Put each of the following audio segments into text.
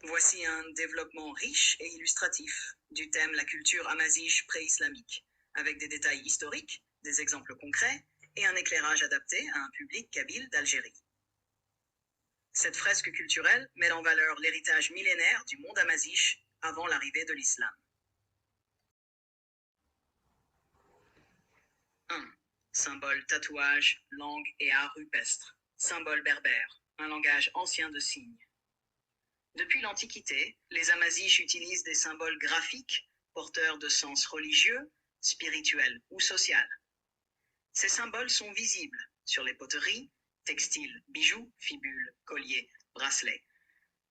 Voici un développement riche et illustratif du thème la culture amazighe pré-islamique, avec des détails historiques, des exemples concrets et un éclairage adapté à un public kabyle d'Algérie. Cette fresque culturelle met en valeur l'héritage millénaire du monde amazighe avant l'arrivée de l'islam. 1. Symbole, tatouage, langue et art rupestre. Symbole berbère, un langage ancien de signes. Depuis l'Antiquité, les Amazighes utilisent des symboles graphiques porteurs de sens religieux, spirituel ou social. Ces symboles sont visibles sur les poteries, textiles, bijoux, fibules, colliers, bracelets,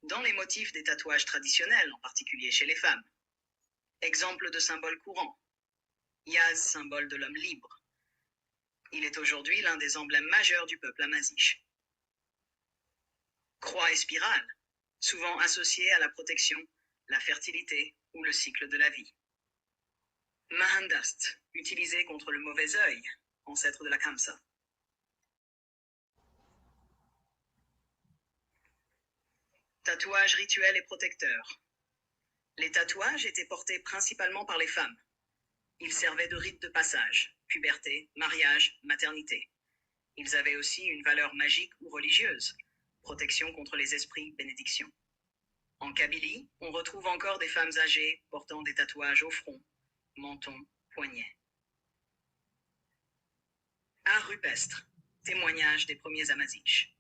dans les motifs des tatouages traditionnels, en particulier chez les femmes. Exemple de symbole courant. Yaz, symbole de l'homme libre. Il est aujourd'hui l'un des emblèmes majeurs du peuple amazighe. Croix et spirale, souvent associées à la protection, la fertilité ou le cycle de la vie. Mahandast, utilisé contre le mauvais œil, ancêtre de la Khamsa. Tatouage rituel et protecteur. Les tatouages étaient portés principalement par les femmes. Ils servaient de rite de passage, puberté, mariage, maternité. Ils avaient aussi une valeur magique ou religieuse, protection contre les esprits, bénédiction. En Kabylie, on retrouve encore des femmes âgées portant des tatouages au front, menton, poignet. Art rupestre, témoignage des premiers Amazighes.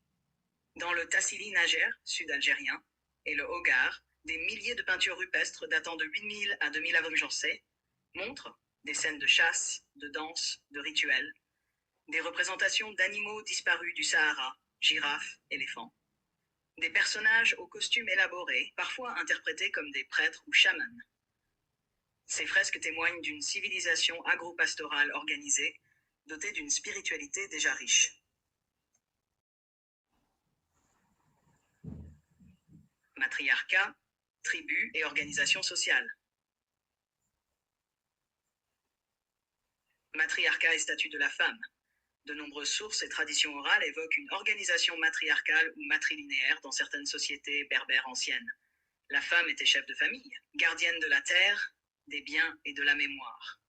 Dans le Tassili Najer, sud-algérien, et le Hogar, des milliers de peintures rupestres datant de 8000 à 2000 avant Joncé montrent des scènes de chasse, de danse, de rituels, des représentations d'animaux disparus du Sahara, girafes, éléphants, des personnages aux costumes élaborés, parfois interprétés comme des prêtres ou chamans. Ces fresques témoignent d'une civilisation agro-pastorale organisée, dotée d'une spiritualité déjà riche. Matriarcat, tribus et organisation sociale. Matriarcat et statut de la femme. De nombreuses sources et traditions orales évoquent une organisation matriarcale ou matrilinéaire dans certaines sociétés berbères anciennes. La femme était chef de famille, gardienne de la terre, des biens et de la mémoire.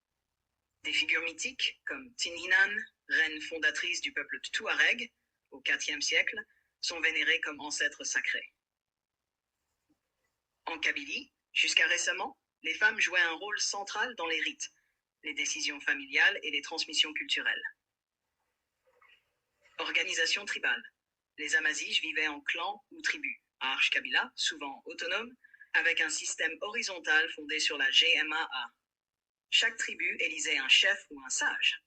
Des figures mythiques comme Tinhinan, reine fondatrice du peuple Touareg, au IVe siècle, sont vénérées comme ancêtres sacrés. En Kabylie, jusqu'à récemment, les femmes jouaient un rôle central dans les rites, les décisions familiales et les transmissions culturelles. Organisation tribale. Les Amazighes vivaient en clans ou tribus, Arche Kabila, souvent autonomes, avec un système horizontal fondé sur la GMAA. Chaque tribu élisait un chef ou un sage,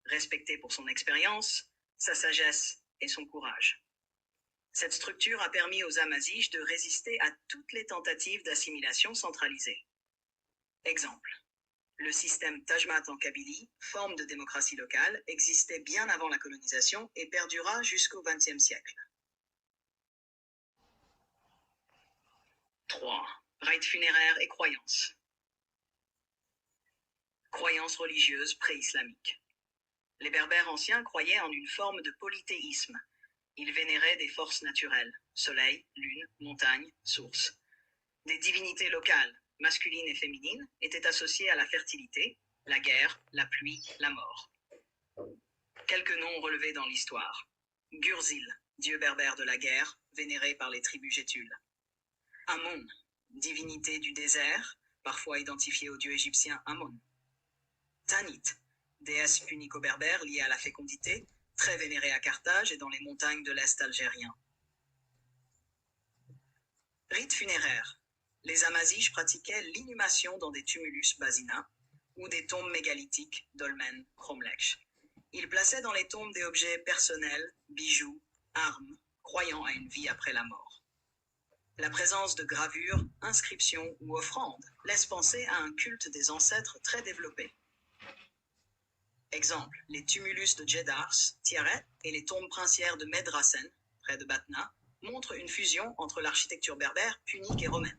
respecté pour son expérience, sa sagesse et son courage. Cette structure a permis aux Amazighes de résister à toutes les tentatives d'assimilation centralisée. Exemple. Le système Tajmat en Kabylie, forme de démocratie locale, existait bien avant la colonisation et perdura jusqu'au XXe siècle. 3. Rites funéraires et croyances. Croyances religieuses pré-islamiques. Les Berbères anciens croyaient en une forme de polythéisme. Ils vénéraient des forces naturelles, soleil, lune, montagne, source. Des divinités locales, masculines et féminines, étaient associées à la fertilité, la guerre, la pluie, la mort. Quelques noms relevés dans l'histoire. Gurzil, dieu berbère de la guerre, vénéré par les tribus Gétules. Amon, divinité du désert, parfois identifiée au dieu égyptien Amon. Tanit, déesse punico-berbère liée à la fécondité, très vénérée à Carthage et dans les montagnes de l'Est algérien. Rites funéraires. Les Amazighes pratiquaient l'inhumation dans des tumulus basina ou des tombes mégalithiques, dolmen, cromlech. Ils plaçaient dans les tombes des objets personnels, bijoux, armes, croyant à une vie après la mort. La présence de gravures, inscriptions ou offrandes laisse penser à un culte des ancêtres très développé. Exemple, les tumulus de Djedars, Tiaret et les tombes princières de Medrassen, près de Batna, montrent une fusion entre l'architecture berbère, punique et romaine.